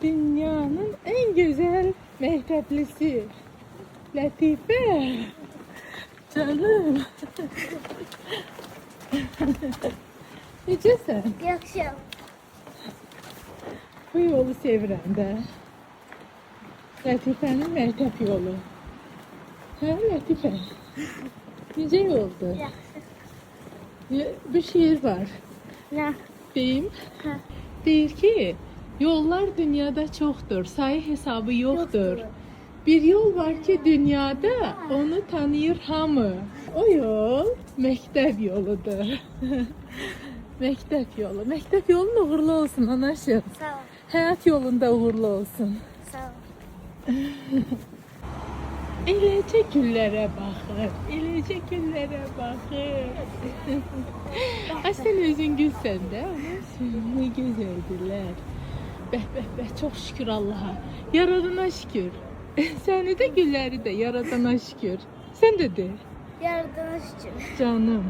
Dünyanın en güzel mekteplisi. Latife. Canım. Necəsən? Yaxşıyam. Bu yolu sevirəm də. Latifənin məktəb yolu. Hə, Latifə? Necə yoldur? Yaxşı. Bir şiir var. Nə? Deyim. Hə. Deyir ki, yollar dünyada çoxdur, sayı hesabı yoxdur. Yoxdur. Bir yol var ki dünyada, onu tanıyır hamı. O yol məktəb yoludur. Məktəb yolu. Məktəb yolun uğurlu olsun anaşım. Sağ ol. Həyat yolunda uğurlu olsun. Sağ ol. Eləcə güllərə baxır, eləcə güllərə baxır. Ay sən özün gülsən də, nə gözəldirlər. Bəh, çox şükür Allaha. Yaradana şükür. Səni də gülləri də yaradana şükür. Sən də de. Yaradana şükür. Canım.